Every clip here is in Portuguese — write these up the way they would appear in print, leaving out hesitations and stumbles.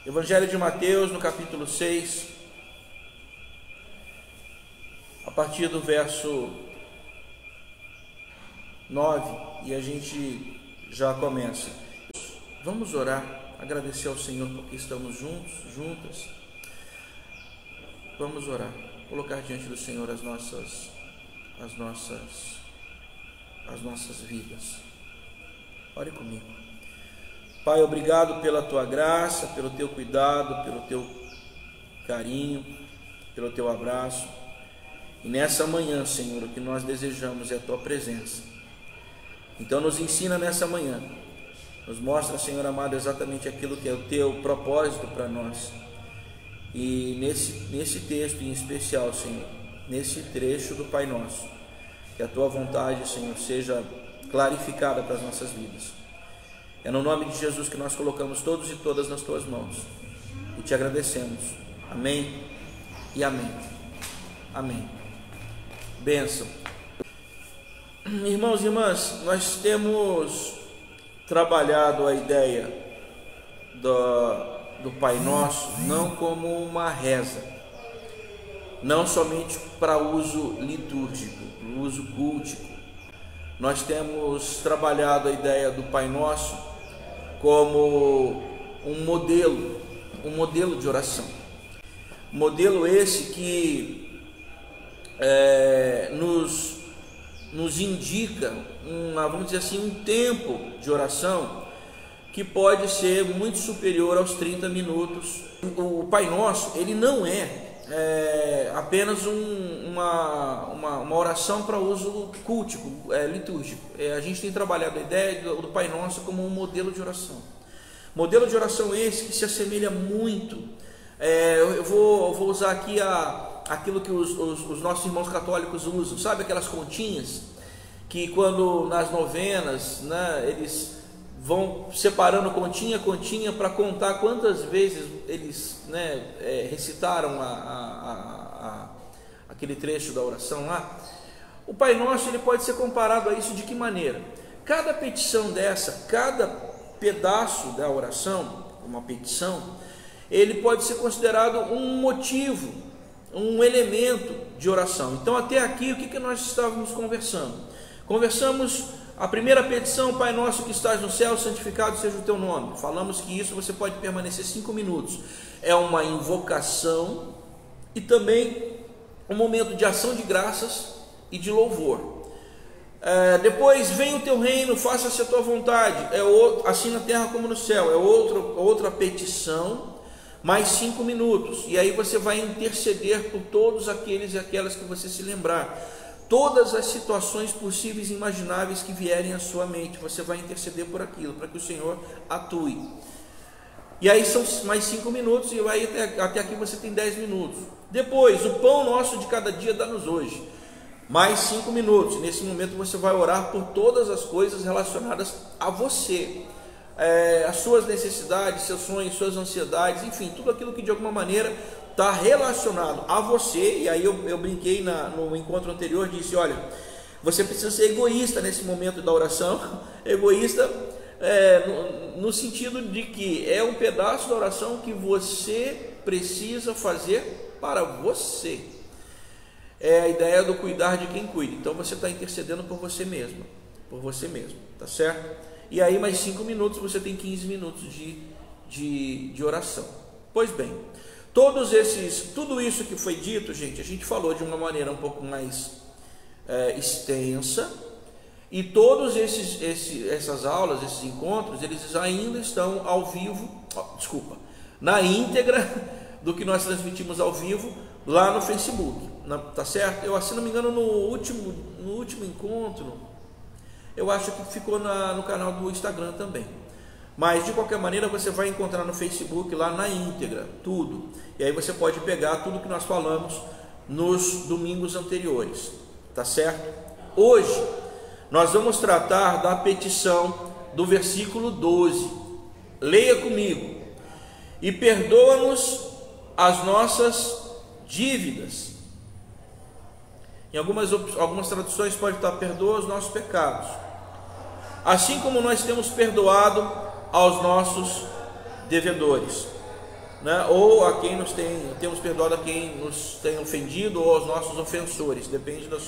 Evangelho de Mateus, no capítulo 6, a partir do verso 9, e a gente já começa. Vamos orar, agradecer ao Senhor porque estamos juntos, juntas. Vamos orar, colocar diante do Senhor as nossas vidas. Ore comigo. Pai, obrigado pela tua graça, pelo teu cuidado, pelo teu carinho, pelo teu abraço. E nessa manhã, Senhor, o que nós desejamos é a tua presença. Então nos ensina nessa manhã, nos mostra, Senhor amado, exatamente aquilo que é o teu propósito para nós. E nesse texto em especial, Senhor, nesse trecho do Pai Nosso, que a tua vontade, Senhor, seja clarificada para as nossas vidas. É no nome de Jesus que nós colocamos todos e todas nas tuas mãos e te agradecemos. Amém e amém. Amém. Bênção. Irmãos e irmãs, nós temos trabalhado a ideia do Pai Nosso não como uma reza, não somente para uso litúrgico, uso cultico. Nós temos trabalhado a ideia do Pai Nosso como um modelo de oração. Modelo esse que nos indica, vamos dizer assim, um tempo de oração que pode ser muito superior aos 30 minutos. O Pai Nosso, ele não é apenas uma oração para uso cultico, litúrgico. A gente tem trabalhado a ideia do Pai Nosso como um modelo de oração. Modelo de oração esse que se assemelha muito. Eu vou usar aqui aquilo que os nossos irmãos católicos usam, sabe aquelas continhas que quando nas novenas, né, eles vão separando continha para contar quantas vezes eles, né, recitaram aquele trecho da oração lá. O Pai Nosso, ele pode ser comparado a isso de que maneira? Cada petição dessa, cada pedaço da oração, uma petição, ele pode ser considerado um motivo, um elemento de oração. Então até aqui, o que nós estávamos conversando? Conversamos a primeira petição: Pai Nosso que estás no céu, santificado seja o teu nome. Falamos que isso você pode permanecer 5 minutos. É uma invocação e também um momento de ação de graças e de louvor. Depois, vem o teu reino, faça-se a tua vontade, assim na terra como no céu. É outra petição, mais 5 minutos. E aí você vai interceder por todos aqueles e aquelas que você se lembrar. Todas as situações possíveis e imagináveis que vierem à sua mente, você vai interceder por aquilo, para que o Senhor atue. E aí são mais 5 minutos, e aí até aqui você tem 10 minutos. Depois, o pão nosso de cada dia dá-nos hoje, mais 5 minutos. Nesse momento você vai orar por todas as coisas relacionadas a você, as suas necessidades, seus sonhos, suas ansiedades, enfim, tudo aquilo que de alguma maneira está relacionado a você. E aí eu brinquei no encontro anterior, disse: olha, você precisa ser egoísta nesse momento da oração. Egoísta no sentido de que é um pedaço da oração que você precisa fazer para você. É a ideia do cuidar de quem cuida. Então você está intercedendo por você mesmo, tá certo? E aí mais 5 minutos, você tem 15 minutos de oração. Pois bem, tudo isso que foi dito, gente, a gente falou de uma maneira um pouco mais extensa, e todos essas aulas, esses encontros, eles ainda estão ao vivo, na íntegra do que nós transmitimos ao vivo lá no Facebook, tá certo? Eu, se não me engano, no último encontro, eu acho que ficou no canal do Instagram também. Mas de qualquer maneira você vai encontrar no Facebook lá na íntegra, tudo. E aí você pode pegar tudo que nós falamos nos domingos anteriores, tá certo? Hoje nós vamos tratar da petição do versículo 12. Leia comigo. E perdoa-nos as nossas dívidas. Em algumas traduções pode estar: perdoa os nossos pecados, assim como nós temos perdoado aos nossos devedores. né? Ou a quem temos perdoado a quem nos tem ofendido, ou aos nossos ofensores, depende da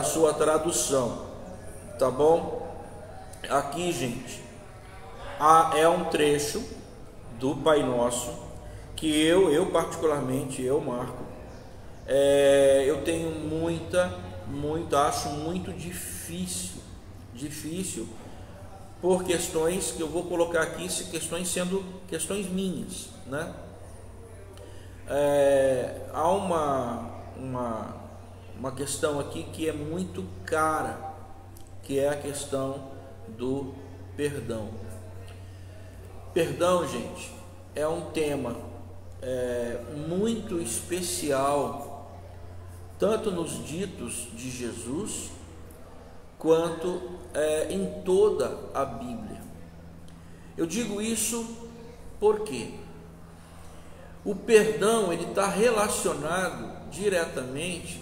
sua tradução, tá bom? Aqui, gente, é um trecho do Pai Nosso que eu particularmente, Marco, eu tenho acho muito difícil por questões que eu vou colocar aqui, questões sendo questões minhas, né? Há uma questão aqui que é muito cara, que é a questão do perdão. Perdão, gente, é um tema muito especial, tanto nos ditos de Jesus, quanto em toda a Bíblia. Eu digo isso porque o perdão ele está relacionado diretamente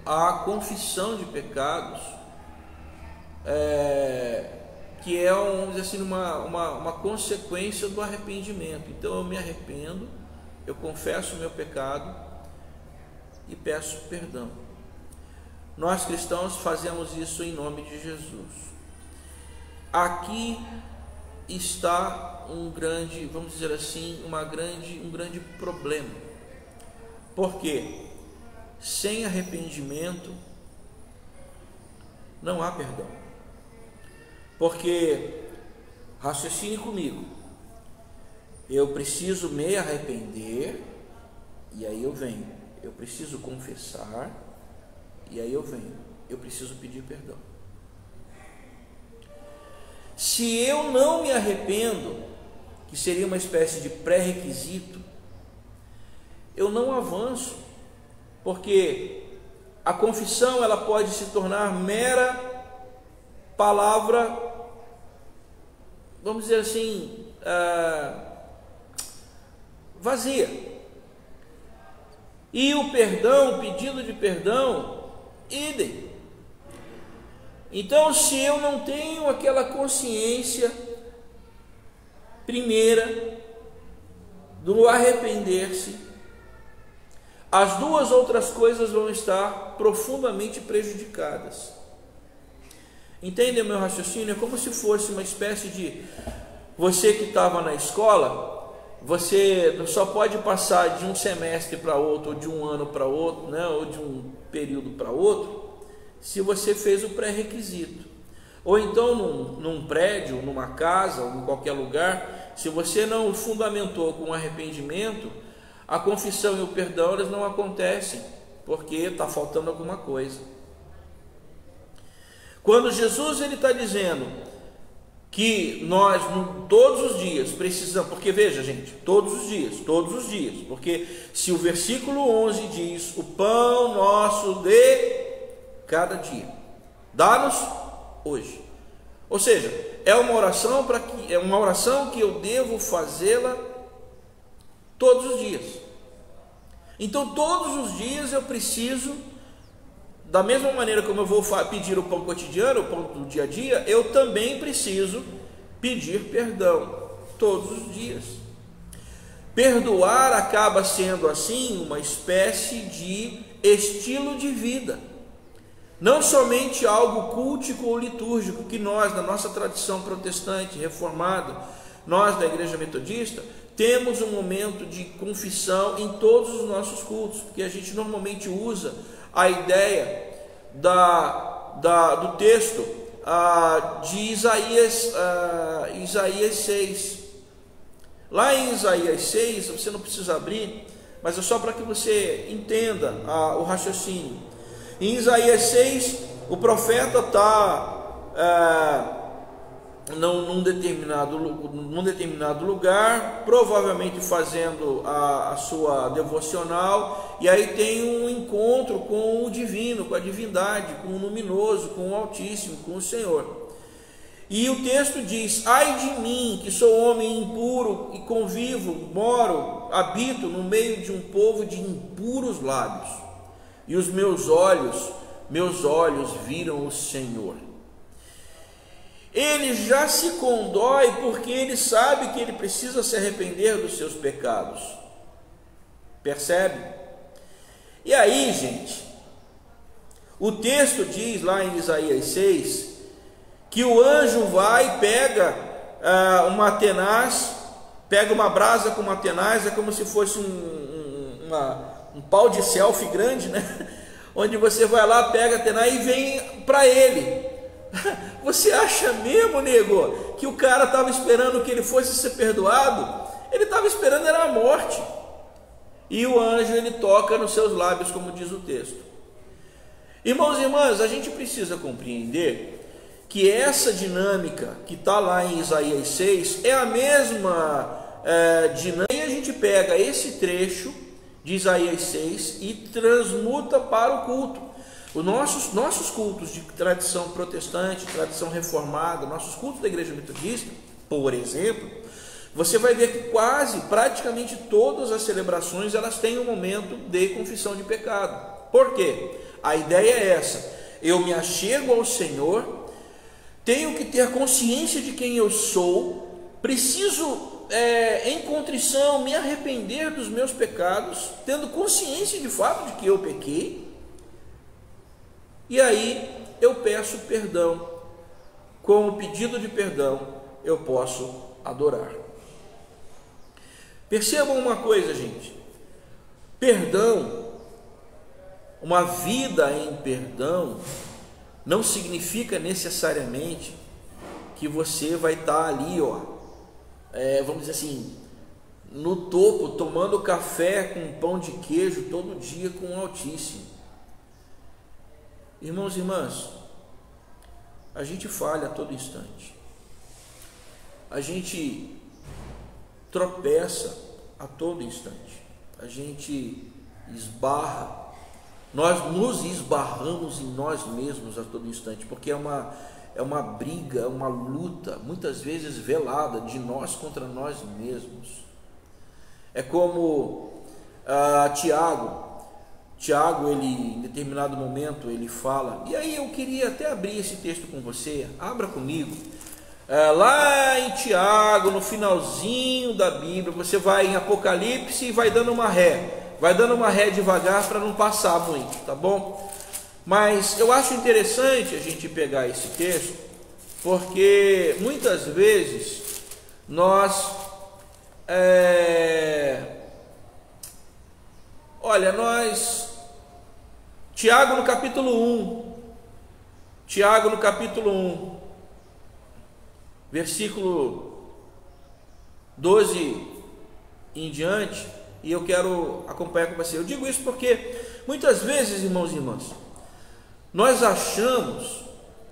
à confissão de pecados, que é, vamos dizer assim, uma consequência do arrependimento. Então eu me arrependo, eu confesso o meu pecado e peço perdão. Nós cristãos fazemos isso em nome de Jesus. Aqui está um grande, vamos dizer assim, um grande problema. Porque sem arrependimento não há perdão. Porque, raciocine comigo, eu preciso me arrepender, e aí eu venho. Eu preciso confessar, e aí eu venho. Eu preciso pedir perdão. Se eu não me arrependo, que seria uma espécie de pré-requisito, eu não avanço, porque a confissão ela pode se tornar mera palavra, vamos dizer assim, vazia. E o perdão, o pedido de perdão, idem. Então, se eu não tenho aquela consciência primeira do arrepender-se, as duas outras coisas vão estar profundamente prejudicadas. Entendem o meu raciocínio? É como se fosse uma espécie de... Você que estava na escola, você só pode passar de um semestre para outro, ou de um ano para outro, né? Ou de um período para outro, se você fez o pré-requisito. Ou então num prédio, numa casa, ou em qualquer lugar, se você não fundamentou com arrependimento, a confissão e o perdão eles não acontecem, porque está faltando alguma coisa. Quando Jesus ele está dizendo que nós todos os dias precisamos, porque veja gente, todos os dias, porque se o versículo 11 diz, o pão nosso de cada dia, dá-nos hoje, ou seja, é uma oração que eu devo fazê-la todos os dias. Então todos os dias eu preciso, da mesma maneira como eu vou pedir o pão cotidiano, o pão do dia a dia, eu também preciso pedir perdão todos os dias. Perdoar acaba sendo assim uma espécie de estilo de vida, não somente algo cultico ou litúrgico que nós, na nossa tradição protestante, reformada, nós da Igreja Metodista, temos um momento de confissão em todos os nossos cultos, porque a gente normalmente usa a ideia do texto de Isaías 6. Lá em Isaías 6, você não precisa abrir, mas é só para que você entenda o raciocínio. Em Isaías 6, o profeta está num determinado lugar, provavelmente fazendo a sua devocional, e aí tem um encontro com o divino, com a divindade, com o luminoso, com o Altíssimo, com o Senhor. E o texto diz: ai de mim, que sou homem impuro e habito no meio de um povo de impuros lábios, e os meus olhos viram o Senhor. ele já se condói porque ele sabe que ele precisa se arrepender dos seus pecados. Percebe? E aí, gente, o texto diz lá em Isaías 6 que o anjo vai e pega uma tenaz, pega uma brasa com uma tenaz, é como se fosse um pau de selfie grande, né? Onde você vai lá, pega a tenaz e vem para ele. Você acha mesmo, nego, que o cara estava esperando que ele fosse ser perdoado? Ele estava esperando era a morte. E o anjo, ele toca nos seus lábios, como diz o texto. Irmãos e irmãs, a gente precisa compreender que essa dinâmica que está lá em Isaías 6 é a mesma dinâmica. E a gente pega esse trecho de Isaías 6 e transmuta para o culto. Os nossos cultos de tradição protestante, tradição reformada, nossos cultos da igreja metodista, por exemplo, você vai ver que praticamente todas as celebrações elas têm um momento de confissão de pecado. Por quê? A ideia é essa: eu me achego ao Senhor, tenho que ter consciência de quem eu sou, preciso em contrição me arrepender dos meus pecados, tendo consciência de fato de que eu pequei, e aí eu peço perdão. Com o pedido de perdão eu posso adorar. Percebam uma coisa, gente: perdão, uma vida em perdão, não significa necessariamente que você vai estar ali, vamos dizer assim, no topo, tomando café com pão de queijo todo dia com o Altíssimo. Irmãos e irmãs, a gente falha a todo instante, a gente tropeça a todo instante, a gente esbarra, nós nos esbarramos em nós mesmos a todo instante, porque é uma briga, é uma luta, muitas vezes velada, de nós contra nós mesmos. É como Tiago, ele em determinado momento ele fala, e aí eu queria até abrir esse texto com você, abra comigo, lá em Tiago, no finalzinho da Bíblia, você vai em Apocalipse e vai dando uma ré devagar para não passar muito, tá bom? Mas eu acho interessante a gente pegar esse texto, porque muitas vezes nós Tiago no capítulo 1, versículo 12 em diante, e eu quero acompanhar com você. Eu digo isso porque muitas vezes, irmãos e irmãs, nós achamos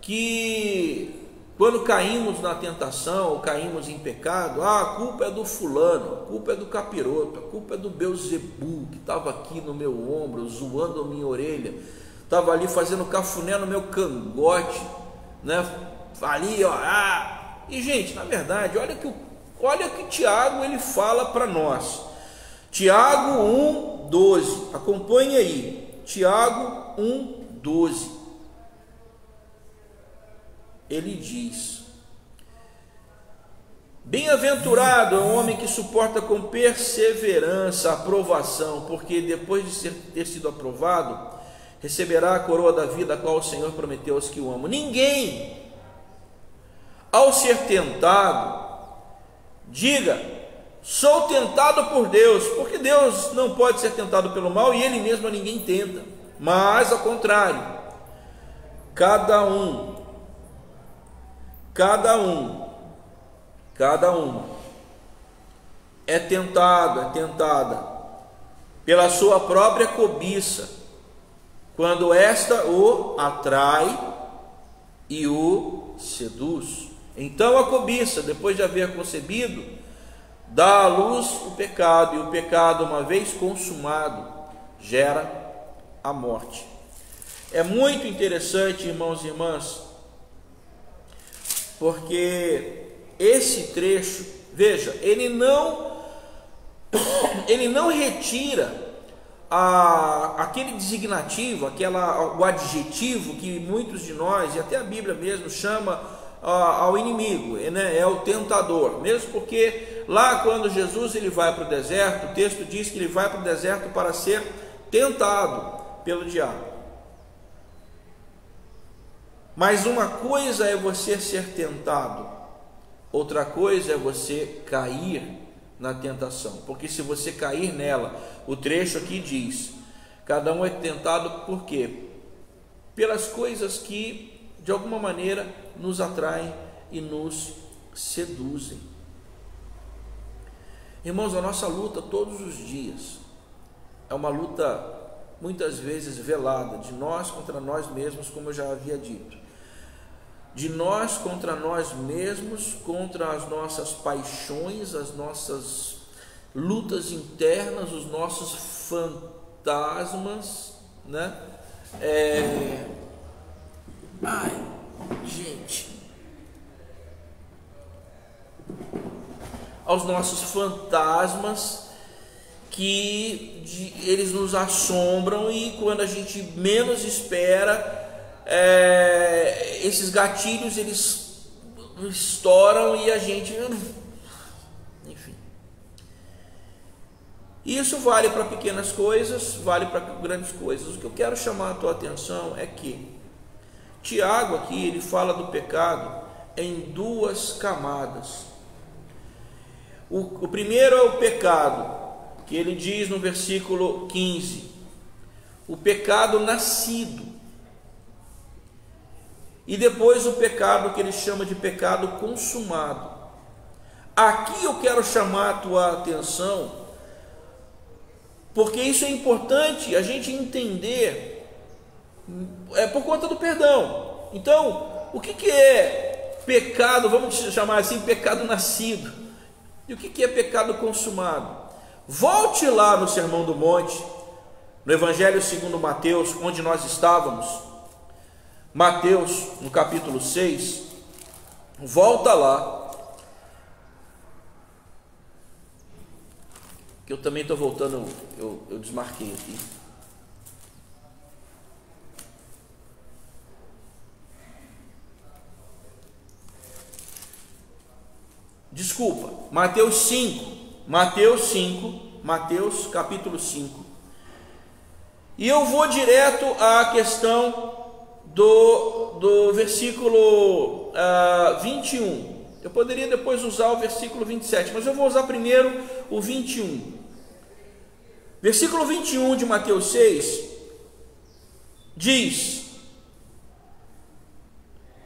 que quando caímos na tentação ou caímos em pecado, a culpa é do fulano, a culpa é do capiroto, a culpa é do Beelzebul, que estava aqui no meu ombro, zoando a minha orelha, estava ali fazendo cafuné no meu cangote, né? Ali, E gente, na verdade, olha que Tiago ele fala para nós. Tiago 1:12, acompanhe aí, Tiago 1:12. Ele diz: bem-aventurado é o homem que suporta com perseverança a aprovação, porque depois de ter sido aprovado, receberá a coroa da vida, a qual o Senhor prometeu aos que o amam. Ninguém, ao ser tentado, diga: sou tentado por Deus, porque Deus não pode ser tentado pelo mal e Ele mesmo a ninguém tenta, mas ao contrário, cada um é tentada pela sua própria cobiça, quando esta o atrai e o seduz. Então a cobiça, depois de haver concebido, dá à luz o pecado, e o pecado, uma vez consumado, gera a morte. É muito interessante, irmãos e irmãs, porque esse trecho, veja, ele não retira aquele designativo, o adjetivo que muitos de nós, e até a Bíblia mesmo, chama ao inimigo, né? É o tentador, mesmo porque lá quando Jesus ele vai para o deserto, o texto diz que ele vai para o deserto para ser tentado pelo diabo. Mas uma coisa é você ser tentado, outra coisa é você cair na tentação, porque se você cair nela, o trecho aqui diz, cada um é tentado por quê? Pelas coisas que de alguma maneira nos atraem e nos seduzem. Irmãos, a nossa luta todos os dias é uma luta muitas vezes velada, de nós contra nós mesmos, como eu já havia dito, de nós contra nós mesmos, contra as nossas paixões, as nossas lutas internas, os nossos fantasmas, né? Ai, gente, aos nossos fantasmas que eles nos assombram, e quando a gente menos espera, esses gatilhos eles estouram e a gente, enfim. Isso vale para pequenas coisas, vale para grandes coisas. O que eu quero chamar a tua atenção é que Tiago aqui ele fala do pecado em duas camadas. O primeiro é o pecado, que ele diz no versículo 15, o pecado nascido, e depois o pecado que ele chama de pecado consumado. Aqui eu quero chamar a tua atenção, porque isso é importante a gente entender, por conta do perdão. Então, o que é pecado, vamos chamar assim, pecado nascido, e o que é pecado consumado? Volte lá no Sermão do Monte, no Evangelho segundo Mateus, onde nós estávamos, Mateus, no capítulo 6, volta lá, que eu também estou voltando, eu desmarquei aqui. Desculpa, Mateus capítulo 5. E eu vou direto à questão do versículo 21. Eu poderia depois usar o versículo 27, mas eu vou usar primeiro o 21. Versículo 21 de Mateus 6 diz: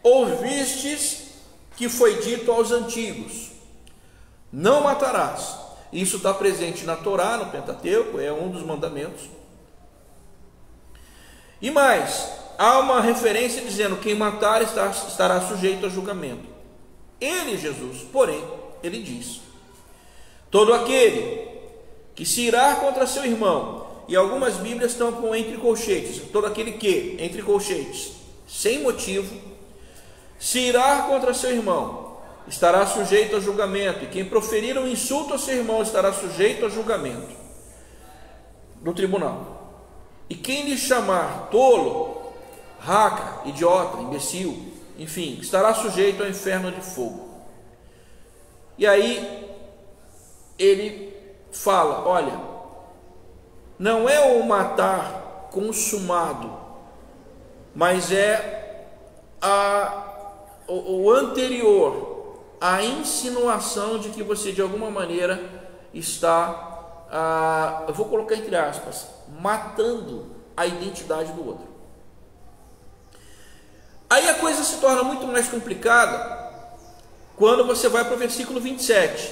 ouvistes que foi dito aos antigos, não matarás. Isso está presente na Torá, no Pentateuco, é um dos mandamentos. E mais, há uma referência dizendo: quem matar estará sujeito a julgamento. Ele, Jesus, porém, ele diz: todo aquele que se irá contra seu irmão, e algumas Bíblias estão com entre colchetes, todo aquele que, entre colchetes, sem motivo, se irá contra seu irmão, estará sujeito a julgamento, e quem proferir um insulto a seu irmão estará sujeito a julgamento no tribunal. E quem lhe chamar tolo, raca, idiota, imbecil, enfim, estará sujeito ao inferno de fogo. E aí ele fala: olha, não é o matar consumado, mas é o anterior, a insinuação de que você de alguma maneira está, eu vou colocar entre aspas, matando a identidade do outro. Aí a coisa se torna muito mais complicada quando você vai para o versículo 27.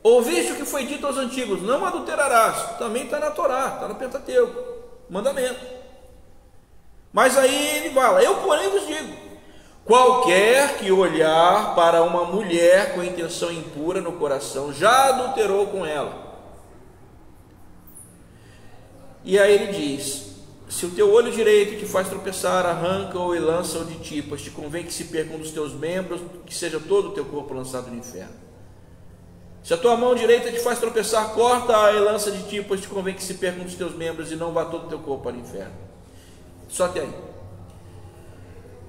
Ouviste o que foi dito aos antigos, não adulterarás. Também está na Torá, está no Pentateuco, mandamento. Mas aí ele fala: eu porém vos digo, qualquer que olhar para uma mulher com intenção impura no coração, já adulterou com ela. E aí ele diz: se o teu olho direito te faz tropeçar, arranca-o e lança-o de ti, pois te convém que se perca um dos teus membros, que seja todo o teu corpo lançado no inferno. Se a tua mão direita te faz tropeçar, corta-a e lança de ti, pois te convém que se perca um dos teus membros, e não vá todo o teu corpo para o inferno. Só até aí.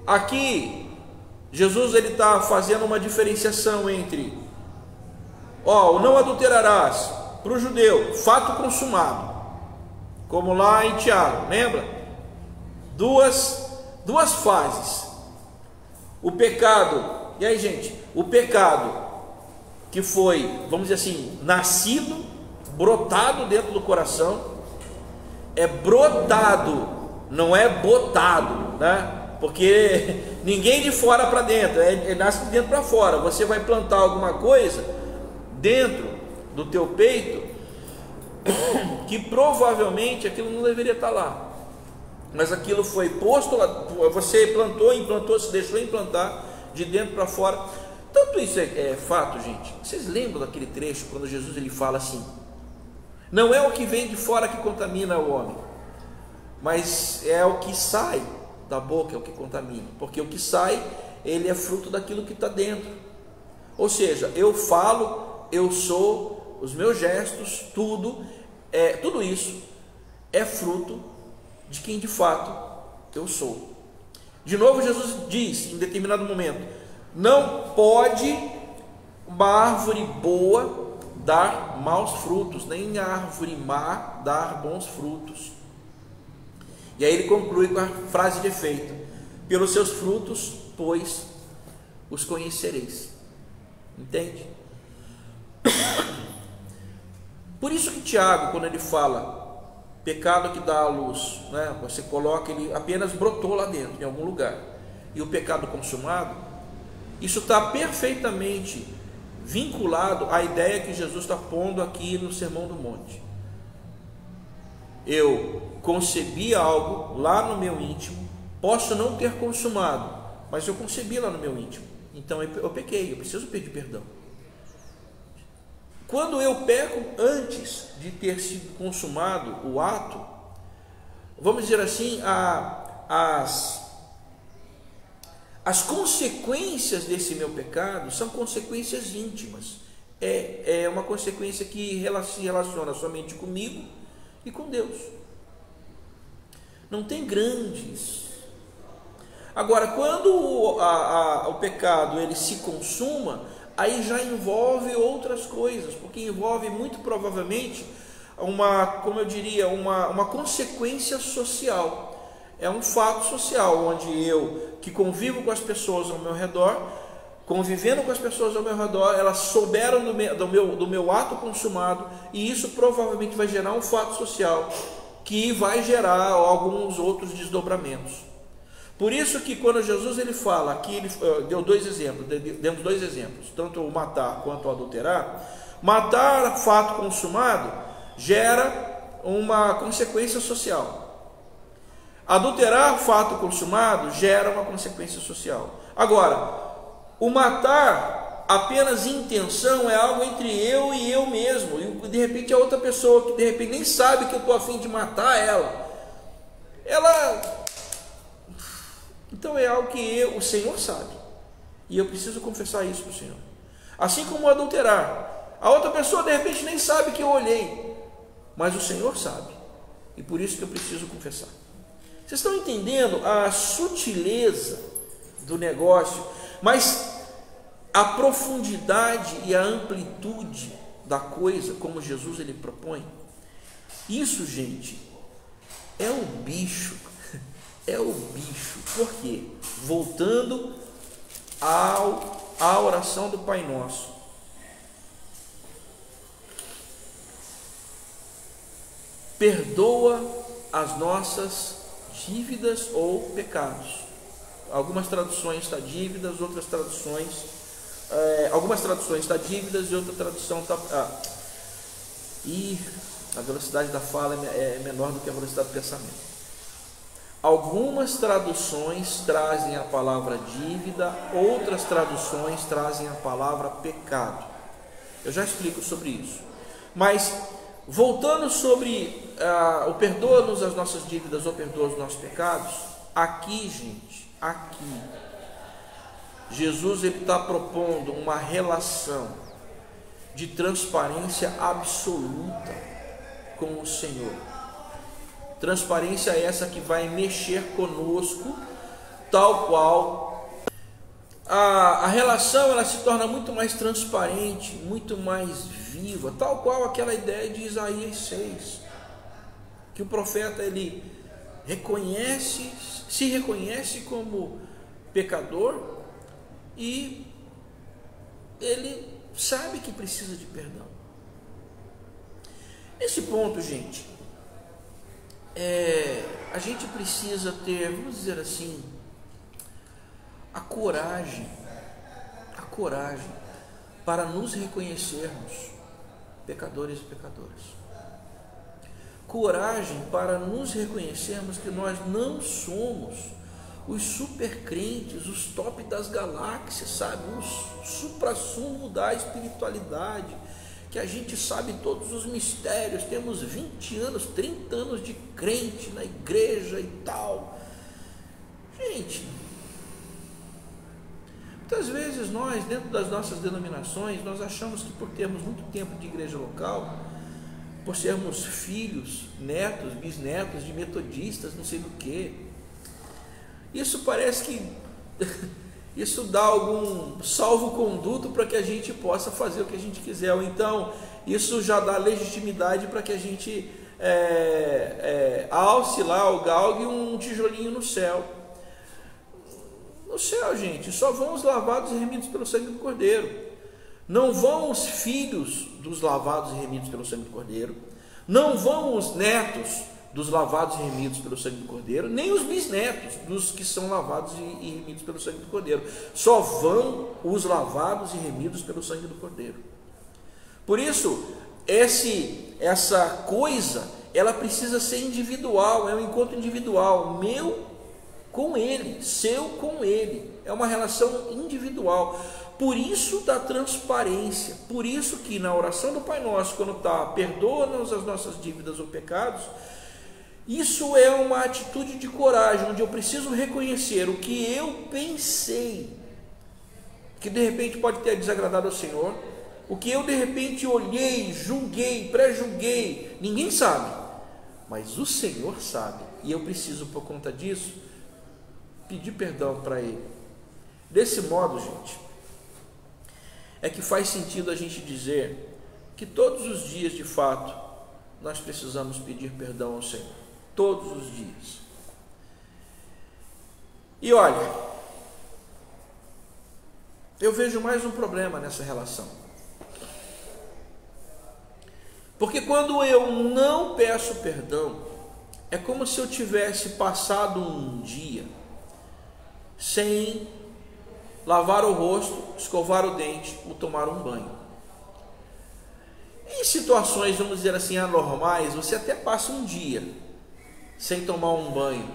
Aqui Jesus ele está fazendo uma diferenciação entre, o não adulterarás, para o judeu, fato consumado, como lá em Tiago, lembra? Duas fases. O pecado, e aí gente, o pecado que foi, vamos dizer assim, nascido, brotado dentro do coração, é brotado, não é botado, né? Porque ninguém de fora para dentro, nasce de dentro para fora. Você vai plantar alguma coisa dentro do teu peito que provavelmente aquilo não deveria estar lá, mas aquilo foi posto lá, você plantou, implantou, se deixou implantar de dentro para fora. Tanto isso é fato, gente. Vocês lembram daquele trecho quando Jesus ele fala assim: não é o que vem de fora que contamina o homem, mas é o que sai da boca, é o que contamina, porque o que sai, ele é fruto daquilo que está dentro. Ou seja, eu falo, eu sou, os meus gestos, tudo isso é fruto de quem de fato eu sou. De novo Jesus diz em determinado momento: não pode uma árvore boa dar maus frutos, nem a árvore má dar bons frutos. E aí ele conclui com a frase de efeito: pelos seus frutos, pois, os conhecereis. Entende? Por isso que Tiago, quando ele fala pecado que dá à luz, né, você coloca, ele apenas brotou lá dentro, em algum lugar, e o pecado consumado, isso está perfeitamente vinculado à ideia que Jesus está pondo aqui no Sermão do Monte. Eu concebi algo lá no meu íntimo, posso não ter consumado, mas eu concebi lá no meu íntimo, então eu pequei, eu preciso pedir perdão. Quando eu peco antes de ter sido consumado o ato, vamos dizer assim, as consequências desse meu pecado são consequências íntimas, é uma consequência que se relaciona somente comigo e com Deus. Não tem grandes. Agora, quando o pecado ele se consuma, aí já envolve outras coisas, porque envolve muito provavelmente uma consequência social. É um fato social, onde eu, que convivo com as pessoas ao meu redor, convivendo com as pessoas ao meu redor, elas souberam do meu ato consumado, e isso provavelmente vai gerar um fato social, que vai gerar alguns outros desdobramentos. Por isso que quando Jesus ele fala, aqui ele deu dois exemplos, tanto o matar quanto o adulterar. Matar, fato consumado, gera uma consequência social. Adulterar, fato consumado, gera uma consequência social. Agora, o matar apenas intenção é algo entre eu e eu mesmo, e de repente a outra pessoa que de repente nem sabe que eu estou a fim de matar ela então é algo que o Senhor sabe, e eu preciso confessar isso para o Senhor. Assim como o adulterar, a outra pessoa de repente nem sabe que eu olhei, mas o Senhor sabe, e por isso que eu preciso confessar. Vocês estão entendendo a sutileza do negócio, mas a profundidade e a amplitude da coisa, como Jesus ele propõe? Isso, gente, é o bicho. Por quê? Voltando à oração do Pai Nosso. Perdoa as nossas dívidas ou pecados. Algumas traduções está dívidas, outras traduções, algumas traduções está dívidas e outra tradução está... E a velocidade da fala é menor do que a velocidade do pensamento. Algumas traduções trazem a palavra dívida, outras traduções trazem a palavra pecado. Eu já explico sobre isso. Mas, voltando sobre o perdoa-nos as nossas dívidas ou perdoa os nossos pecados, aqui, gente, Jesus está propondo uma relação de transparência absoluta com o Senhor. Transparência essa que vai mexer conosco, tal qual a relação ela se torna muito mais transparente, muito mais viva, tal qual aquela ideia de Isaías 6, que o profeta ele se reconhece como pecador e ele sabe que precisa de perdão. Nesse ponto, gente, a gente precisa ter, vamos dizer assim, a coragem para nos reconhecermos pecadores e pecadoras. Coragem para nos reconhecermos que nós não somos os super crentes, os top das galáxias, sabe? Os suprassumo da espiritualidade, que a gente sabe todos os mistérios, temos 20 anos, 30 anos de crente na igreja e tal. Gente, muitas vezes nós, dentro das nossas denominações, nós achamos que por termos muito tempo de igreja local, por sermos filhos, netos, bisnetos de metodistas, não sei do que, isso parece que isso dá algum salvo-conduto para que a gente possa fazer o que a gente quiser, ou então isso já dá legitimidade para que a gente alce lá ou galgue um tijolinho no céu. No céu, gente, só vão os lavados e remidos pelo sangue do Cordeiro. Não vão os filhos dos lavados e remidos pelo sangue do Cordeiro. Não vão os netos dos lavados e remidos pelo sangue do Cordeiro, nem os bisnetos dos que são lavados e remidos pelo sangue do Cordeiro. Só vão os lavados e remidos pelo sangue do Cordeiro. Por isso, essa coisa, ela precisa ser individual, é um encontro individual, meu com ele, seu com ele, é uma relação individual. Por isso da transparência, por isso que na oração do Pai Nosso, quando está perdoa-nos as nossas dívidas ou pecados, isso é uma atitude de coragem, onde eu preciso reconhecer o que eu pensei, que de repente pode ter desagradado ao Senhor, o que eu de repente olhei, julguei, pré-julguei, ninguém sabe, mas o Senhor sabe, e eu preciso por conta disso pedir perdão para Ele. Desse modo, gente, é que faz sentido a gente dizer que todos os dias, de fato, nós precisamos pedir perdão ao Senhor. Todos os dias. E olha, eu vejo mais um problema nessa relação. Porque quando eu não peço perdão, é como se eu tivesse passado um dia sem lavar o rosto, escovar o dente ou tomar um banho. Em situações, vamos dizer assim, anormais, você até passa um dia sem tomar um banho,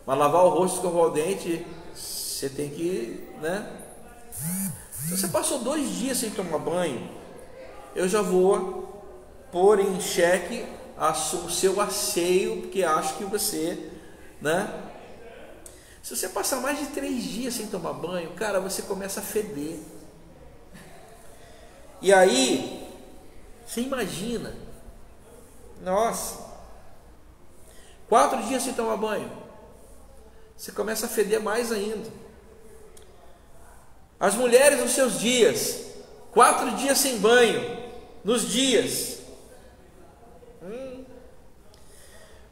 mas lavar o rosto, escovar o dente, você tem que, né? Se você passou 2 dias sem tomar banho, eu já vou pôr em xeque o seu asseio, porque acho que você, né? Se você passar mais de 3 dias sem tomar banho, cara, você começa a feder. E aí, você imagina, nossa, 4 dias sem tomar banho, você começa a feder mais ainda. As mulheres nos seus dias, 4 dias sem banho, nos dias.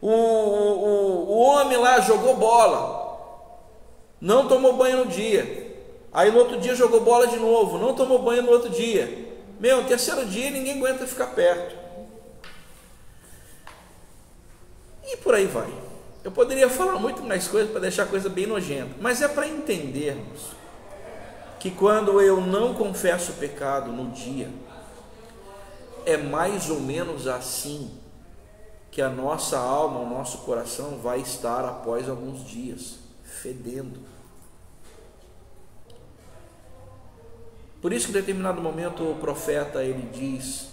O homem lá jogou bola, não tomou banho no dia, aí no outro dia jogou bola de novo, não tomou banho no outro dia. No terceiro dia ninguém aguenta ficar perto. E por aí vai. Eu poderia falar muito mais coisas para deixar a coisa bem nojenta, mas é para entendermos que quando eu não confesso o pecado no dia, é mais ou menos assim que a nossa alma, o nosso coração vai estar após alguns dias, fedendo. Por isso que em determinado momento o profeta ele diz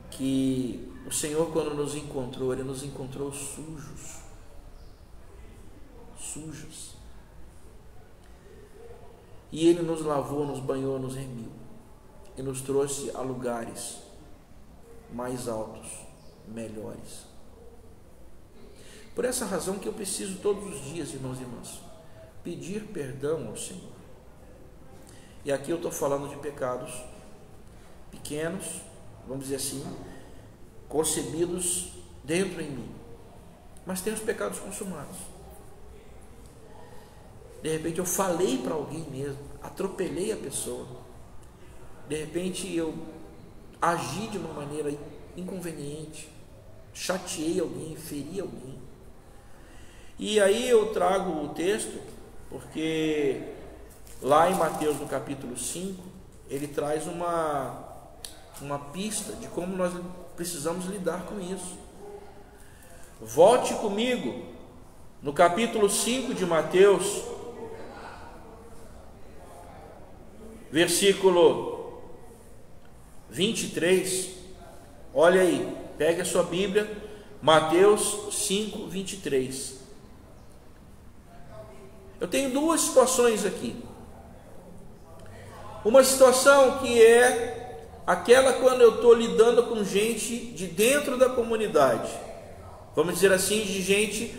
que o Senhor, quando nos encontrou, Ele nos encontrou sujos. E Ele nos lavou, nos banhou, nos remiu e nos trouxe a lugares mais altos, melhores. Por essa razão que eu preciso todos os dias, irmãos e irmãs, pedir perdão ao Senhor. E aqui eu estou falando de pecados pequenos, vamos dizer assim, concebidos dentro em mim. Mas tem os pecados consumados. De repente eu falei para alguém mesmo, atropelei a pessoa. De repente eu agi de uma maneira inconveniente, chateei alguém, feri alguém. E aí eu trago o texto, porque lá em Mateus, no capítulo 5, ele traz uma pista de como nós precisamos lidar com isso. Volte comigo no capítulo 5 de Mateus, versículo 23. Olha aí, pegue a sua Bíblia, Mateus 5, 23. Eu tenho duas situações aqui. Uma situação que é aquela quando eu estou lidando com gente de dentro da comunidade, vamos dizer assim, de gente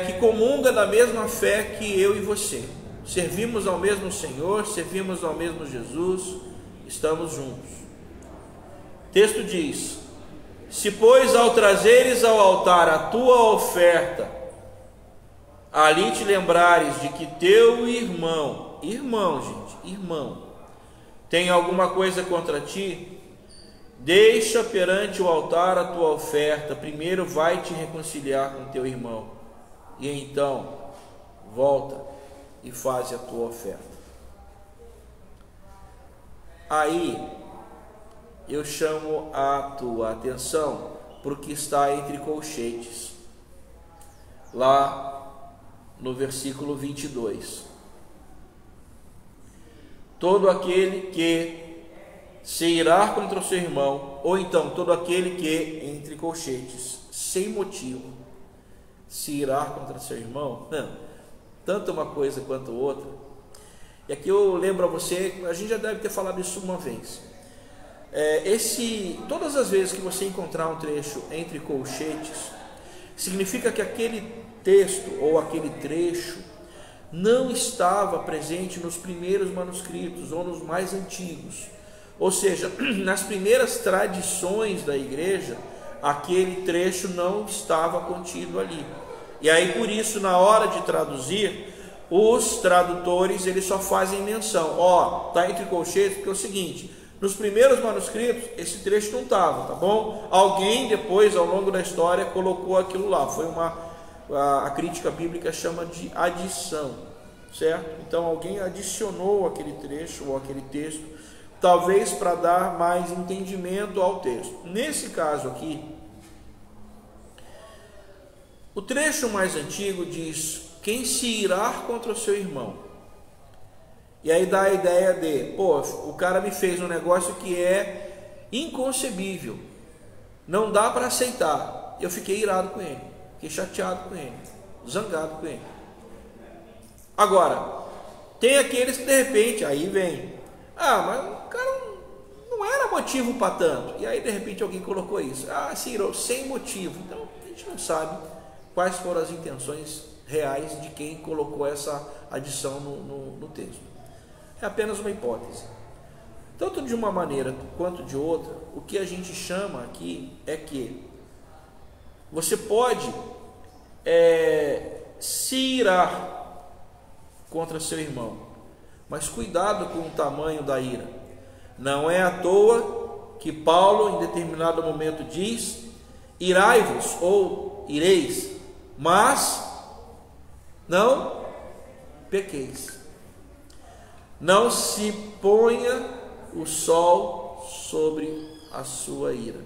que comunga da mesma fé que eu e você. Servimos ao mesmo Senhor, servimos ao mesmo Jesus, estamos juntos. O texto diz: se pois ao trazeres ao altar a tua oferta, ali te lembrares de que teu irmão, tem alguma coisa contra ti, deixa perante o altar a tua oferta, primeiro vai te reconciliar com teu irmão, e então volta e faz a tua oferta. Aí eu chamo a tua atenção para o que está entre colchetes, lá no versículo 22. Todo aquele que se irar contra o seu irmão, ou então todo aquele que, entre colchetes, sem motivo, se irar contra seu irmão, tanto uma coisa quanto outra. E aqui eu lembro a você, a gente já deve ter falado isso uma vez. Todas as vezes que você encontrar um trecho entre colchetes, significa que aquele texto ou aquele trecho não estava presente nos primeiros manuscritos ou nos mais antigos. Ou seja, nas primeiras tradições da igreja, aquele trecho não estava contido ali. E aí por isso, na hora de traduzir, os tradutores eles só fazem menção, está entre colchetes, porque é o seguinte: nos primeiros manuscritos esse trecho não estava, tá bom? Alguém depois, ao longo da história, colocou aquilo lá. Foi a crítica bíblica chama de adição, certo? Então alguém adicionou aquele trecho ou aquele texto, talvez para dar mais entendimento ao texto. Nesse caso aqui, o trecho mais antigo diz: quem se irá contra o seu irmão. E aí dá a ideia de, o cara me fez um negócio que é inconcebível, não dá para aceitar. Eu fiquei irado com ele, fiquei chateado com ele, zangado com ele. Agora, tem aqueles que de repente, aí vem, mas o cara não era motivo para tanto. E aí de repente alguém colocou isso, se irou sem motivo. Então a gente não sabe quais foram as intenções reais de quem colocou essa adição no texto. É apenas uma hipótese. Tanto de uma maneira quanto de outra, o que a gente chama aqui é que você pode se irar contra seu irmão, mas cuidado com o tamanho da ira. Não é à toa que Paulo, em determinado momento, diz: irai-vos ou ireis, mas não pequeis. Não se ponha o sol sobre a sua ira.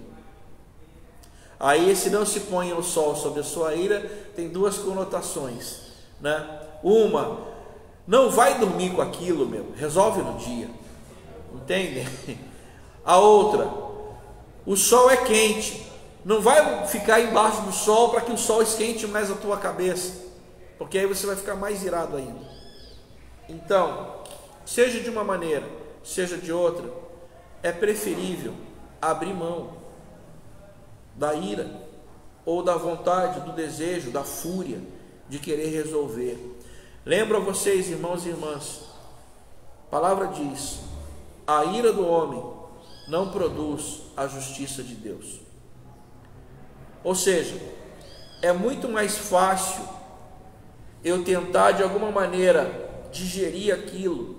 Aí esse não se ponha o sol sobre a sua ira tem duas conotações, né? Uma, não vai dormir com aquilo, resolve no dia, entende? A outra, o sol é quente, não vai ficar embaixo do sol para que o sol esquente mais a tua cabeça, porque aí você vai ficar mais irado ainda. Então, seja de uma maneira, seja de outra, é preferível abrir mão da ira ou da vontade, do desejo, da fúria de querer resolver. Lembro a vocês, irmãos e irmãs, a palavra diz: a ira do homem não produz a justiça de Deus. Ou seja, é muito mais fácil eu tentar de alguma maneira digerir aquilo.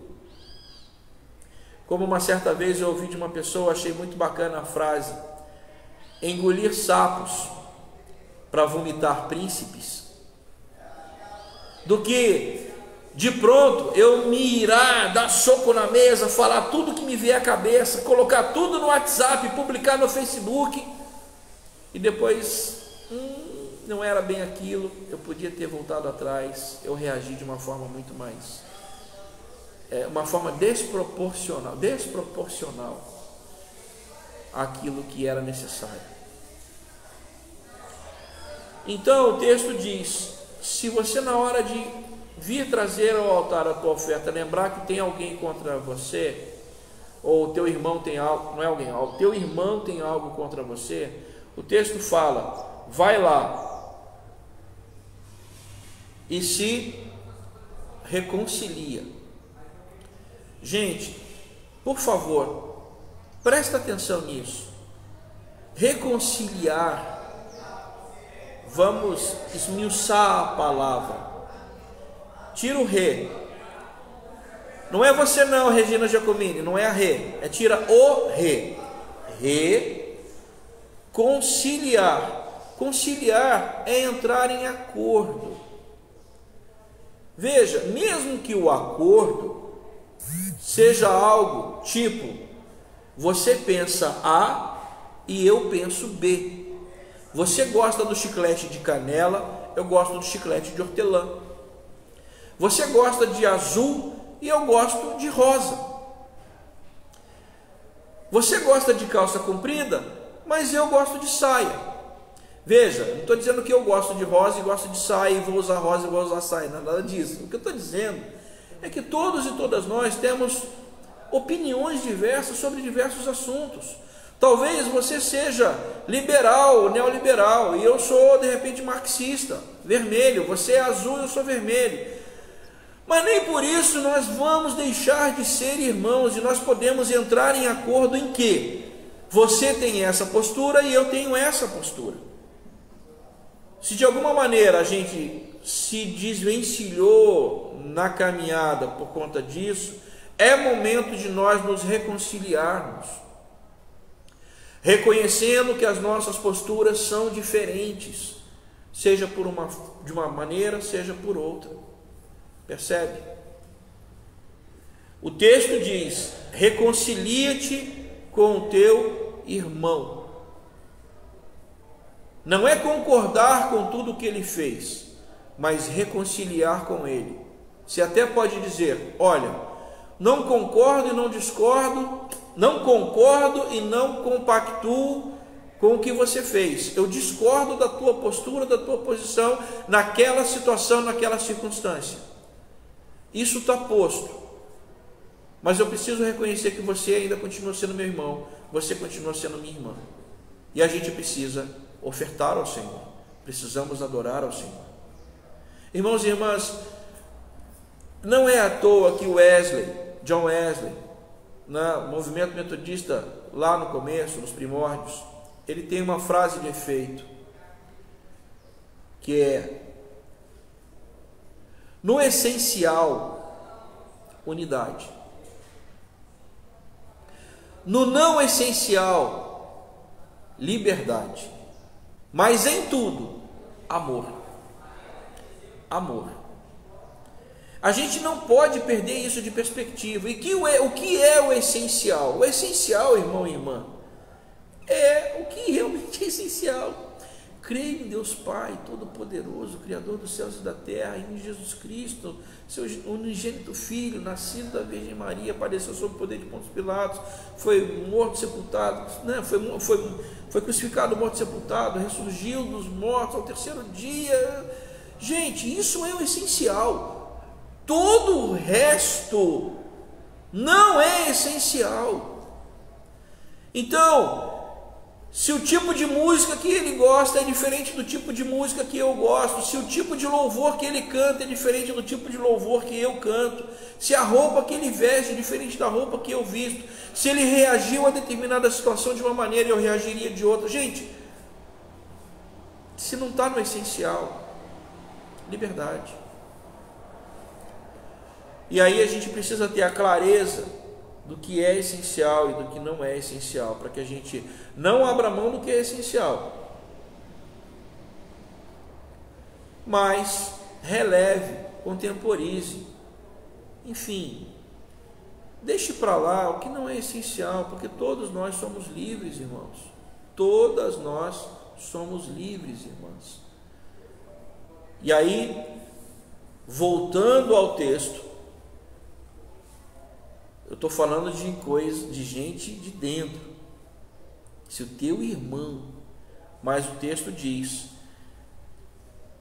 Como uma certa vez eu ouvi de uma pessoa, achei muito bacana a frase: engolir sapos para vomitar príncipes, do que de pronto eu me irar, dar soco na mesa, falar tudo que me vier à cabeça, colocar tudo no WhatsApp, publicar no Facebook, e depois não era bem aquilo, eu podia ter voltado atrás, eu reagi de uma forma muito mais, uma forma desproporcional àquilo que era necessário. Então o texto diz: se você, na hora de vir trazer ao altar a tua oferta, lembrar que tem alguém contra você, ou teu irmão tem algo, não é alguém, o teu irmão tem algo contra você, o texto fala: vai lá e se reconcilia. Gente, por favor, presta atenção nisso. Reconciliar, vamos esmiuçar a palavra. Tira o re. Não é você não, Regina Giacomini, não é a re, é tira o re. Reconciliar. Conciliar é entrar em acordo. Veja, mesmo que o acordo seja algo tipo: você pensa A e eu penso B. Você gosta do chiclete de canela, eu gosto do chiclete de hortelã. Você gosta de azul e eu gosto de rosa. Você gosta de calça comprida, mas eu gosto de saia. Veja, não estou dizendo que eu gosto de rosa e gosto de saia e vou usar rosa e vou usar saia, nada disso. O que eu estou dizendo é que todos e todas nós temos opiniões diversas sobre diversos assuntos. Talvez você seja liberal, neoliberal, e eu sou de repente marxista, vermelho, você é azul e eu sou vermelho. Mas nem por isso nós vamos deixar de ser irmãos, e nós podemos entrar em acordo em que você tem essa postura e eu tenho essa postura. Se de alguma maneira a gente se desvencilhou na caminhada por conta disso, é momento de nós nos reconciliarmos, reconhecendo que as nossas posturas são diferentes, seja de uma maneira, seja por outra. Percebe? O texto diz: reconcilia-te com o teu irmão. Não é concordar com tudo o que ele fez, mas reconciliar com ele. Você até pode dizer: olha, não concordo e não discordo, não concordo e não compactuo com o que você fez. Eu discordo da tua postura, da tua posição naquela situação, naquela circunstância. Isso está posto. Mas eu preciso reconhecer que você ainda continua sendo meu irmão, você continua sendo minha irmã. E a gente precisa ofertar ao Senhor. Precisamos adorar ao Senhor. Irmãos e irmãs, não é à toa que John Wesley, no movimento metodista, lá no começo, nos primórdios, ele tem uma frase de efeito, que é: no essencial, unidade. No não essencial, liberdade. Mas em tudo, amor. Amor. A gente não pode perder isso de perspectiva. E o que é o essencial? O essencial, irmão e irmã, é o que realmente é essencial. Creio em Deus Pai Todo-Poderoso, Criador dos céus e da terra, e em Jesus Cristo, seu unigênito Filho, nascido da Virgem Maria, padeceu sob o poder de Pôncio Pilatos, foi morto, sepultado, né? foi crucificado, morto, sepultado, ressurgiu dos mortos ao terceiro dia. Gente, isso é o essencial. Todo o resto não é essencial. Então, Se o tipo de música que ele gosta é diferente do tipo de música que eu gosto, se o tipo de louvor que ele canta é diferente do tipo de louvor que eu canto, se a roupa que ele veste é diferente da roupa que eu visto, se ele reagiu a determinada situação de uma maneira e eu reagiria de outra. Gente, se não está no essencial, liberdade. E aí a gente precisa ter a clareza do que é essencial e do que não é essencial, para que a gente não abra mão do que é essencial, mas releve, contemporize, enfim, deixe para lá o que não é essencial, porque todos nós somos livres, irmãos, todas nós somos livres, irmãs. E aí, voltando ao texto, eu estou falando de coisa, de gente de dentro. Se o teu irmão, mas o texto diz,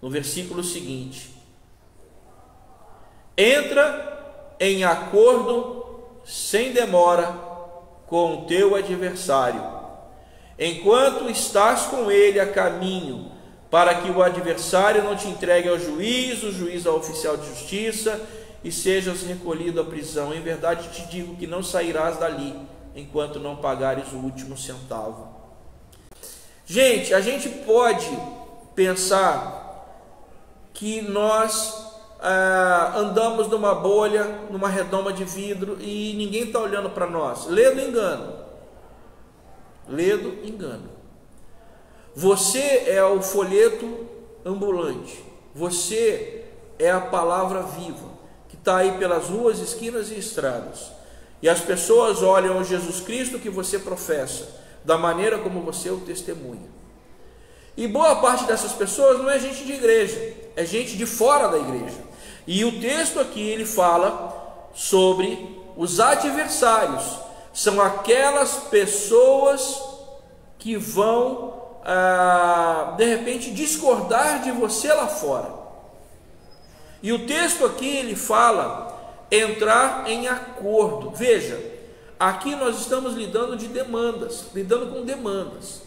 no versículo seguinte, entra em acordo sem demora com o teu adversário, enquanto estás com ele a caminho, para que o adversário não te entregue ao juiz, o juiz ao oficial de justiça, e sejas recolhido à prisão. Em verdade te digo que não sairás dali enquanto não pagares o último centavo. Gente, a gente pode pensar que nós andamos numa bolha, numa redoma de vidro e ninguém está olhando para nós. Ledo engano. Ledo engano. Você é o folheto ambulante. Você é a palavra viva que está aí pelas ruas, esquinas e estradas, e as pessoas olham o Jesus Cristo que você professa, da maneira como você o testemunha. E boa parte dessas pessoas não é gente de igreja, é gente de fora da igreja. E o texto aqui ele fala sobre os adversários, são aquelas pessoas que vão de repente discordar de você lá fora. E o texto aqui ele fala entrar em acordo. Veja, aqui nós estamos lidando com demandas.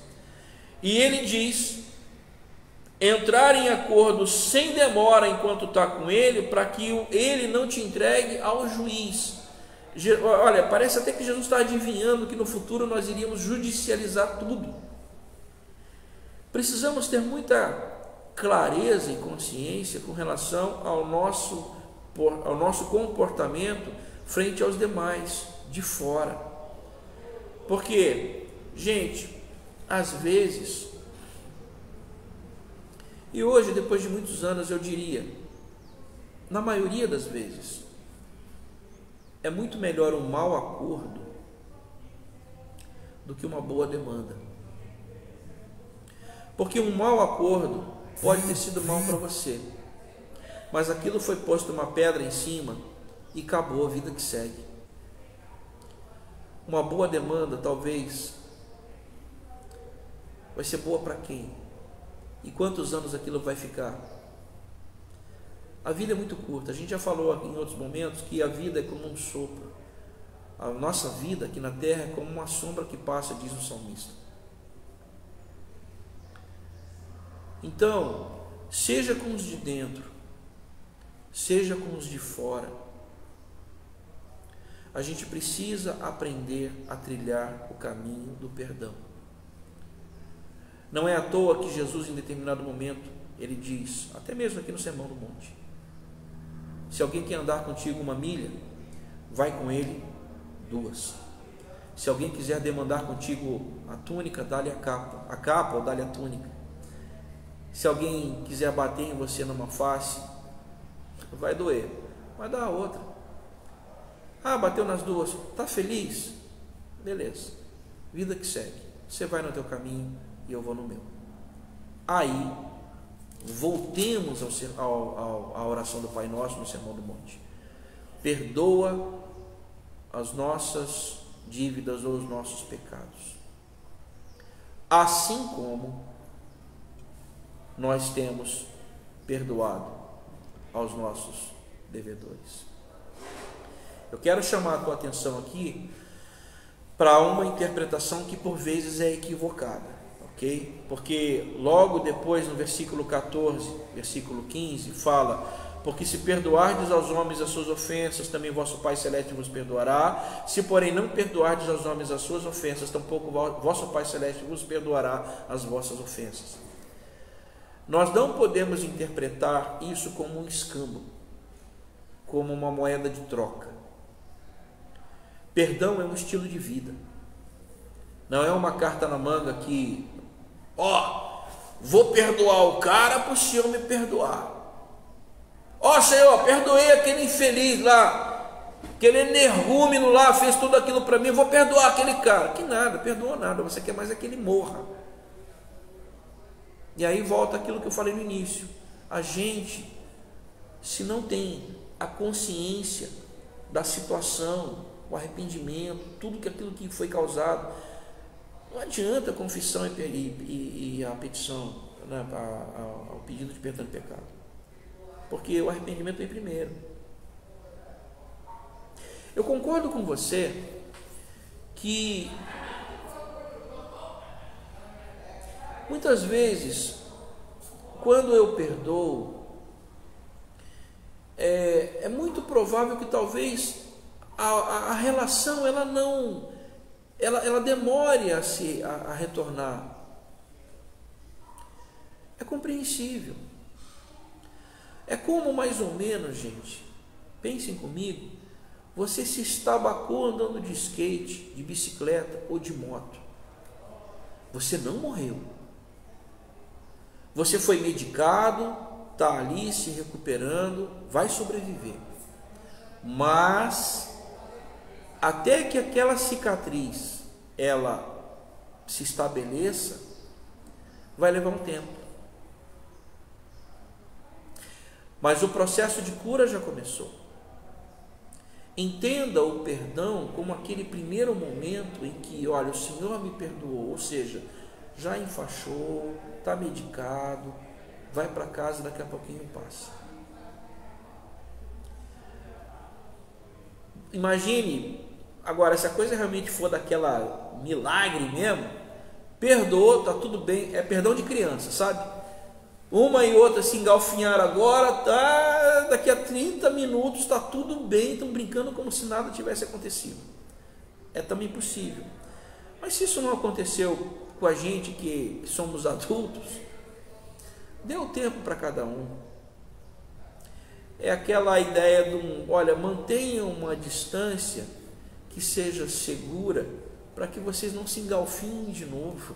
E ele diz entrar em acordo sem demora enquanto está com ele, para que ele não te entregue ao juiz. Olha, parece até que Jesus está adivinhando que no futuro nós iríamos judicializar tudo. Precisamos ter muita clareza e consciência com relação ao nosso comportamento frente aos demais de fora. Porque, gente, às vezes, e hoje, depois de muitos anos, eu diria, na maioria das vezes, é muito melhor um mau acordo do que uma boa demanda. Porque um mau acordo pode ter sido mal para você, mas aquilo foi posto uma pedra em cima e acabou, a vida que segue. Uma boa demanda talvez vai ser boa para quem? E quantos anos aquilo vai ficar? A vida é muito curta. A gente já falou em outros momentos que a vida é como um sopro. A nossa vida aqui na terra é como uma sombra que passa, diz o salmista. Então, seja com os de dentro, seja com os de fora, a gente precisa aprender a trilhar o caminho do perdão. Não é à toa que Jesus, em determinado momento, ele diz, até mesmo aqui no Sermão do Monte, se alguém quer andar contigo 1 milha, vai com ele 2. Se alguém quiser demandar contigo a túnica, dá-lhe a capa ou dá-lhe a túnica. Se alguém quiser bater em você numa face, vai doer, mas dá a outra. Bateu nas duas, está feliz? Beleza, vida que segue. Você vai no teu caminho e eu vou no meu. Aí, voltemos à oração do Pai Nosso no Sermão do Monte. Perdoa as nossas dívidas ou os nossos pecados, assim como nós temos perdoado aos nossos devedores. Eu quero chamar a tua atenção aqui para uma interpretação que por vezes é equivocada, ok? Porque logo depois no versículo 14, versículo 15, fala: porque se perdoardes aos homens as suas ofensas, também vosso Pai Celeste vos perdoará. Se porém não perdoardes aos homens as suas ofensas, tampouco vosso Pai Celeste vos perdoará as vossas ofensas. Nós não podemos interpretar isso como um escambo, como uma moeda de troca. Perdão é um estilo de vida. Não é uma carta na manga que, vou perdoar o cara para o Senhor me perdoar. Senhor, perdoei aquele infeliz lá, aquele energúmeno lá, fez tudo aquilo para mim, vou perdoar aquele cara. Que nada, perdoa nada, você quer mais é que ele morra. E aí volta aquilo que eu falei no início. A gente, se não tem a consciência da situação, o arrependimento, tudo aquilo que foi causado, não adianta a confissão e a petição, né, o pedido de perdão de pecado. Porque o arrependimento vem primeiro. Eu concordo com você que muitas vezes, quando eu perdoo, é muito provável que talvez a relação ela demore a retornar. É compreensível. É como mais ou menos, gente, pensem comigo, você se estabacou andando de skate, de bicicleta ou de moto. Você não morreu. Você foi medicado, está ali se recuperando, vai sobreviver. Mas até que aquela cicatriz ela se estabeleça, vai levar um tempo. Mas o processo de cura já começou. Entenda o perdão como aquele primeiro momento em que, olha, o Senhor me perdoou, ou seja, já enfaixou, está medicado, vai para casa e daqui a pouquinho passa. Imagine, agora, se a coisa realmente for daquela milagre mesmo, perdoou, está tudo bem, é perdão de criança, sabe? Uma e outra se engalfinharam agora, daqui a 30 minutos está tudo bem, estão brincando como se nada tivesse acontecido. É também possível. Mas se isso não aconteceu com a gente que somos adultos, dê o tempo para cada um. É aquela ideia de olha, mantenham uma distância que seja segura para que vocês não se engalfinhem de novo.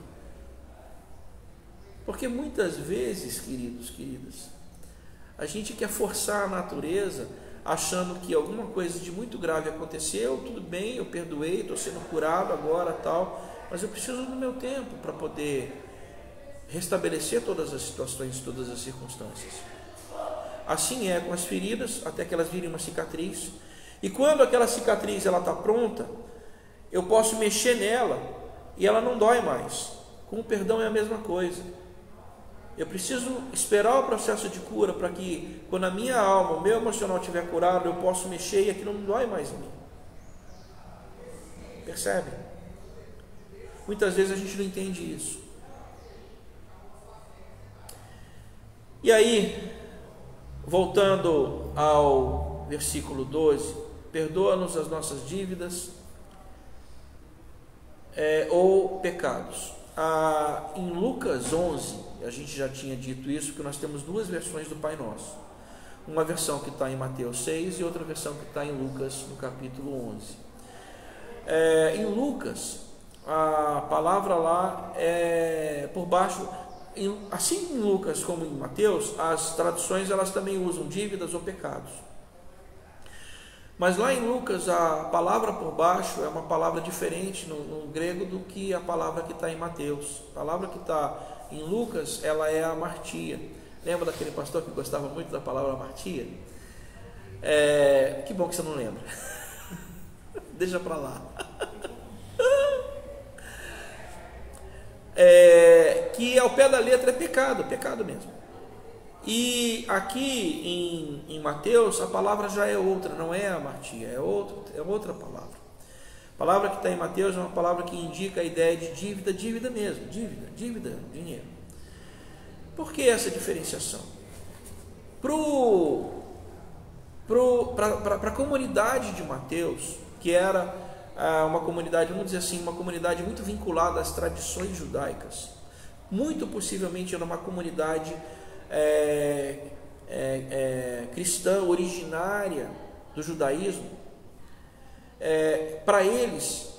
Porque muitas vezes, queridos, queridas, a gente quer forçar a natureza achando que alguma coisa de muito grave aconteceu, tudo bem, eu perdoei, estou sendo curado agora, tal, mas eu preciso do meu tempo para poder restabelecer todas as situações, todas as circunstâncias. Assim é com as feridas, até que elas virem uma cicatriz. E quando aquela cicatriz ela está pronta, eu posso mexer nela e ela não dói mais. Com o perdão é a mesma coisa. Eu preciso esperar o processo de cura para que, quando a minha alma, o meu emocional estiver curado, eu possa mexer e aquilo não dói mais em mim. Percebe? Muitas vezes a gente não entende isso. E aí, voltando ao versículo 12, perdoa-nos as nossas dívidas ou pecados. Em Lucas 11, a gente já tinha dito isso, que nós temos duas versões do Pai Nosso. Uma versão que está em Mateus 6 e outra versão que está em Lucas, no capítulo 11. Em Lucas, a palavra lá é por baixo, assim em Lucas como em Mateus, as traduções elas também usam dívidas ou pecados. Mas lá em Lucas, a palavra por baixo é uma palavra diferente no grego do que a palavra que está em Mateus. A palavra que está em Lucas, ela é amartia. Lembra daquele pastor que gostava muito da palavra amartia? Que bom que você não lembra. Deixa para lá. Que ao pé da letra é pecado, pecado mesmo. E aqui em Mateus a palavra já é outra, não é amartia, é outra palavra. A palavra que está em Mateus é uma palavra que indica a ideia de dívida, dívida mesmo, dívida, dinheiro. Por que essa diferenciação? Para a comunidade de Mateus, que era uma comunidade, vamos dizer assim, uma comunidade muito vinculada às tradições judaicas, muito possivelmente era uma comunidade cristã originária do judaísmo. Para eles,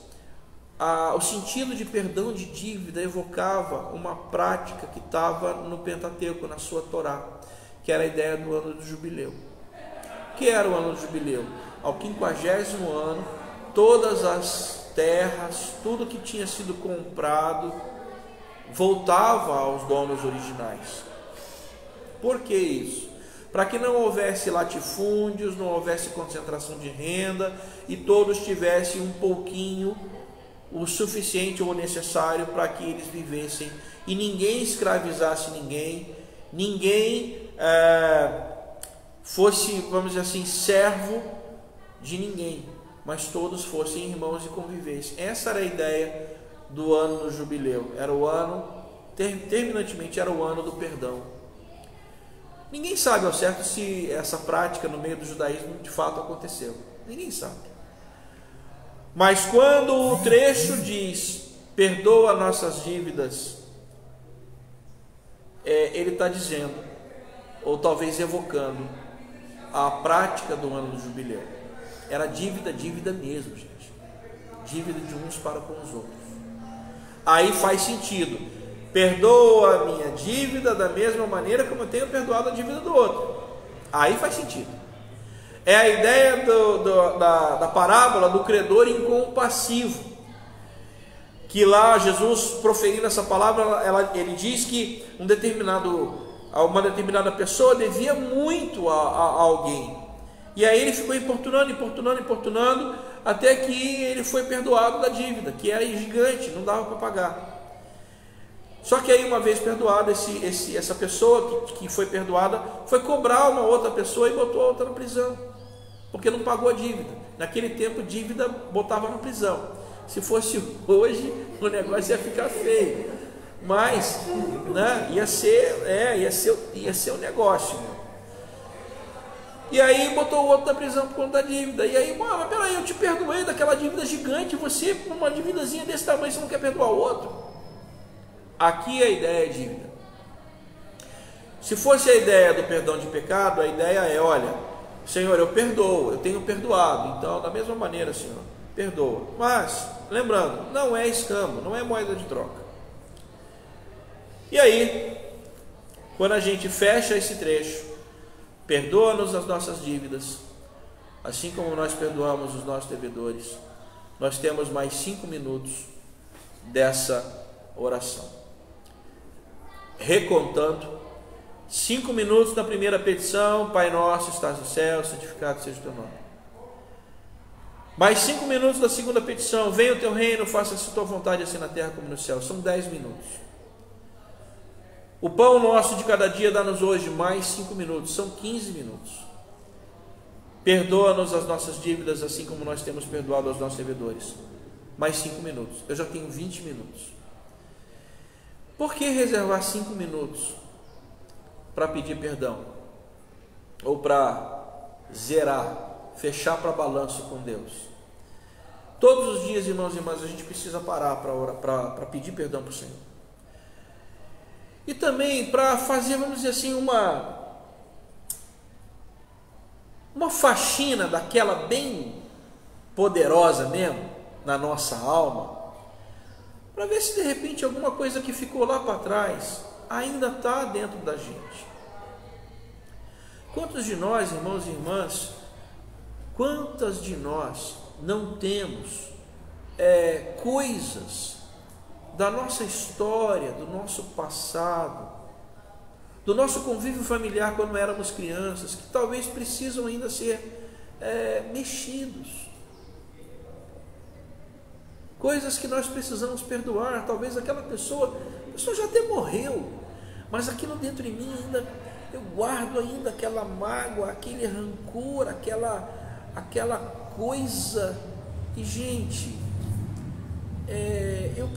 o sentido de perdão de dívida evocava uma prática que estava no Pentateuco, na sua Torá, que era a ideia do ano do jubileu. O que era o ano do jubileu? Ao 50º ano, todas as terras, tudo que tinha sido comprado, voltava aos donos originais. Por que isso? Para que não houvesse latifúndios, não houvesse concentração de renda e todos tivessem um pouquinho, o suficiente ou necessário para que eles vivessem e ninguém escravizasse ninguém fosse, vamos dizer assim, servo de ninguém, mas todos fossem irmãos e convivessem. Essa era a ideia do ano do jubileu. Era o ano, terminantemente era o ano do perdão. Ninguém sabe ao certo se essa prática no meio do judaísmo de fato aconteceu. Ninguém sabe. Mas quando o trecho diz, perdoa nossas dívidas, ele está dizendo, ou talvez evocando, a prática do ano do jubileu. Era dívida mesmo, gente. Dívida de uns para com os outros. Aí faz sentido. Perdoa a minha dívida da mesma maneira como eu tenho perdoado a dívida do outro. Aí faz sentido. É a ideia da parábola do credor incompassivo, que lá Jesus, proferindo essa palavra, ele diz que uma determinada pessoa devia muito a alguém, e aí ele ficou importunando, até que ele foi perdoado da dívida, que era gigante, não dava para pagar. Só que aí, uma vez perdoada, essa pessoa que foi perdoada foi cobrar uma outra pessoa e botou a outra na prisão, porque não pagou a dívida. Naquele tempo, dívida botava na prisão. Se fosse hoje, o negócio ia ficar feio, mas né, ia ser um negócio. E aí botou o outro na prisão por conta da dívida. E aí, mas peraí, eu te perdoei daquela dívida gigante, você, por uma dívidazinha desse tamanho, você não quer perdoar o outro? Aqui a ideia é dívida. Se fosse a ideia do perdão de pecado, a ideia é, olha, Senhor, eu perdoo, eu tenho perdoado, então da mesma maneira, Senhor, perdoa. Mas, lembrando, não é escambo, não é moeda de troca. E aí, quando a gente fecha esse trecho, perdoa-nos as nossas dívidas, assim como nós perdoamos os nossos devedores, nós temos mais 5 minutos dessa oração. Recontando, 5 minutos na primeira petição, Pai nosso, estás no céu, santificado seja o teu nome. Mais 5 minutos da segunda petição, venha o teu reino, faça-se a tua vontade assim na terra como no céu. São 10 minutos. O pão nosso de cada dia dá-nos hoje, mais 5 minutos, são 15 minutos. Perdoa-nos as nossas dívidas, assim como nós temos perdoado aos nossos devedores. Mais 5 minutos, eu já tenho 20 minutos. Por que reservar 5 minutos para pedir perdão? Ou para zerar, fechar para balanço com Deus? Todos os dias, irmãos e irmãs, a gente precisa parar para pedir perdão para o Senhor. E também para fazer, vamos dizer assim, uma faxina daquela bem poderosa mesmo, na nossa alma, para ver se de repente alguma coisa que ficou lá para trás ainda está dentro da gente. Quantos de nós, irmãos e irmãs, quantas de nós não temos coisas da nossa história, do nosso passado, do nosso convívio familiar quando éramos crianças, que talvez precisam ainda ser mexidos? Coisas que nós precisamos perdoar. Talvez aquela pessoa, a pessoa já até morreu, mas aquilo dentro de mim ainda, eu guardo ainda aquela mágoa, aquele rancor, aquela coisa. E gente, eu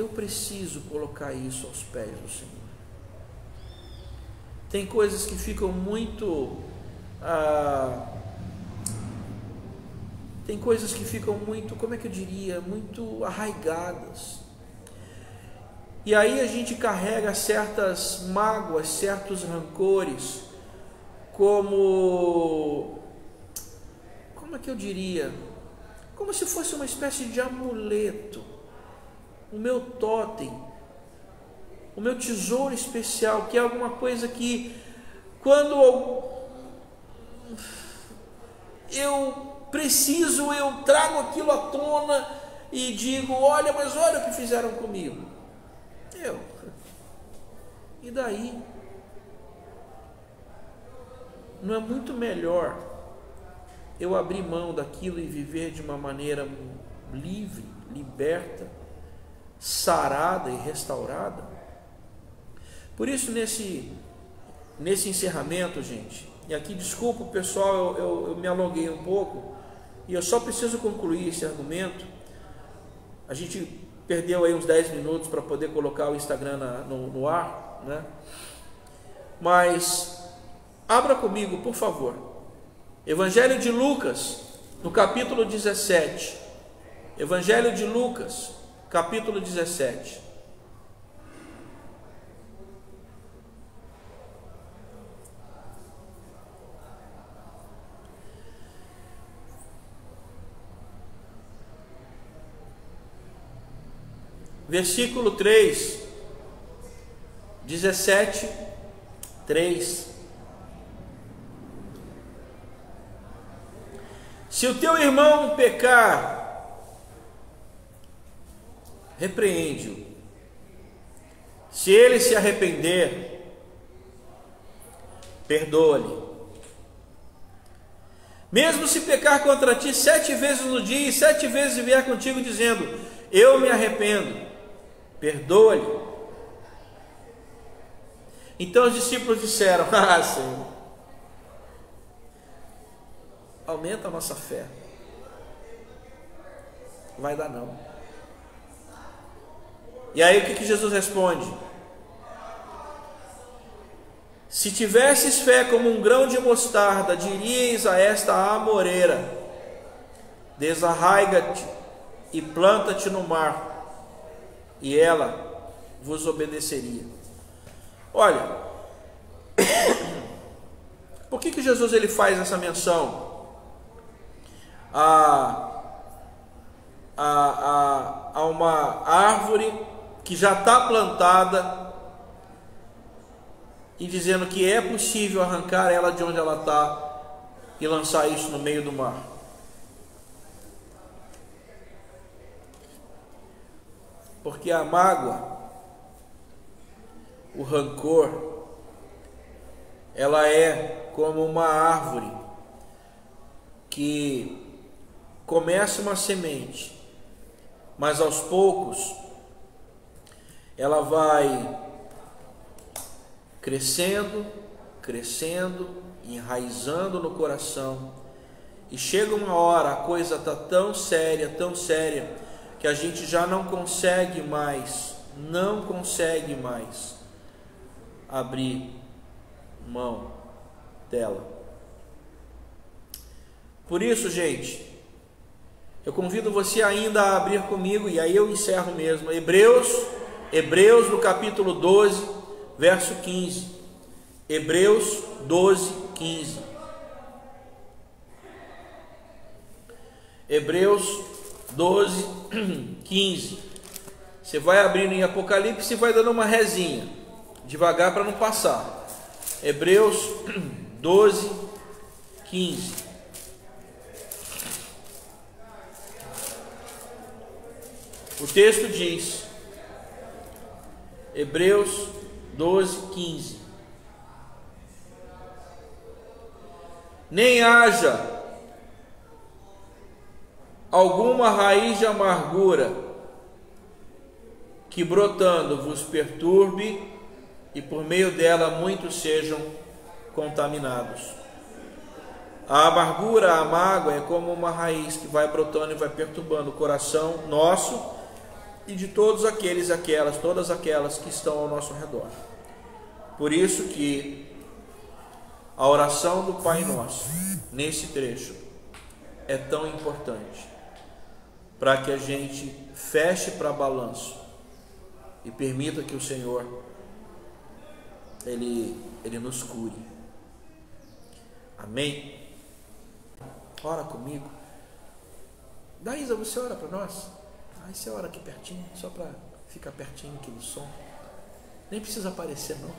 preciso colocar isso aos pés do Senhor. Tem coisas que ficam muito como é que eu diria, muito arraigadas. E aí a gente carrega certas mágoas, certos rancores, como é que eu diria? Como se fosse uma espécie de amuleto, o meu totem, o meu tesouro especial, que é alguma coisa que, quando eu preciso, eu trago aquilo à tona e digo: olha, mas olha o que fizeram comigo. E daí? Não é muito melhor eu abrir mão daquilo e viver de uma maneira livre, liberta, sarada e restaurada? Por isso, nesse encerramento, gente, e aqui desculpa o pessoal, eu me alonguei um pouco, e eu só preciso concluir esse argumento. A gente perdeu aí uns 10 minutos para poder colocar o Instagram no ar, né? Mas abra comigo, por favor, Evangelho de Lucas, no capítulo 17. Evangelho de Lucas, capítulo 17. Versículo 3, 17, 3. Se o teu irmão pecar, repreende-o. Se ele se arrepender, perdoa-lhe. Mesmo se pecar contra ti 7 vezes no dia e 7 vezes vier contigo dizendo: eu me arrependo, perdoa-lhe. Então os discípulos disseram: ah, Senhor, aumenta a nossa fé. Vai dar não. E aí o que Jesus responde? Se tivesses fé como um grão de mostarda, diríeis a esta amoreira: desarraiga-te e planta-te no mar, e ela vos obedeceria. Olha, por que Jesus ele faz essa menção a uma árvore que já está plantada e dizendo que é possível arrancar ela de onde ela está e lançar isso no meio do mar? Porque a mágoa, o rancor, ela é como uma árvore que começa uma semente, mas aos poucos ela vai crescendo, enraizando no coração, e chega uma hora, a coisa está tão séria, que a gente já não consegue mais abrir mão dela. Por isso, gente, eu convido você ainda a abrir comigo, e aí eu encerro mesmo, Hebreus no capítulo 12, verso 15. Hebreus 12, 15. Hebreus 12, 15. Você vai abrindo em Apocalipse e vai dando uma rezinha, devagar para não passar. Hebreus 12, 15. O texto diz, Hebreus 12, 15: nem haja alguma raiz de amargura que brotando vos perturbe e por meio dela muitos sejam contaminados. A amargura, a mágoa é como uma raiz que vai brotando e vai perturbando o coração nosso e de todos aqueles e aquelas, todas aquelas que estão ao nosso redor. Por isso que a oração do Pai Nosso, nesse trecho, é tão importante, para que a gente feche para balanço e permita que o Senhor, Ele nos cure. Amém? Ora comigo. Daísa, você ora para nós? Aí você ora aqui pertinho, só para ficar pertinho aqui do som. Nem precisa aparecer, não.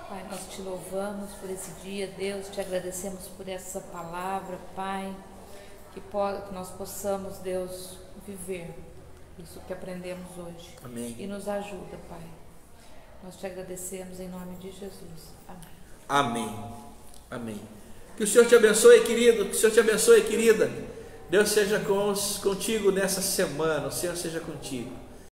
Pai, nós te louvamos por esse dia, Deus, te agradecemos por essa palavra, Pai, que nós possamos, Deus, viver isso que aprendemos hoje. Amém. E nos ajuda, Pai. Nós te agradecemos em nome de Jesus. Amém. Amém. Amém. Que o Senhor te abençoe, querido, que o Senhor te abençoe, querida. Deus seja contigo nessa semana, o Senhor seja contigo.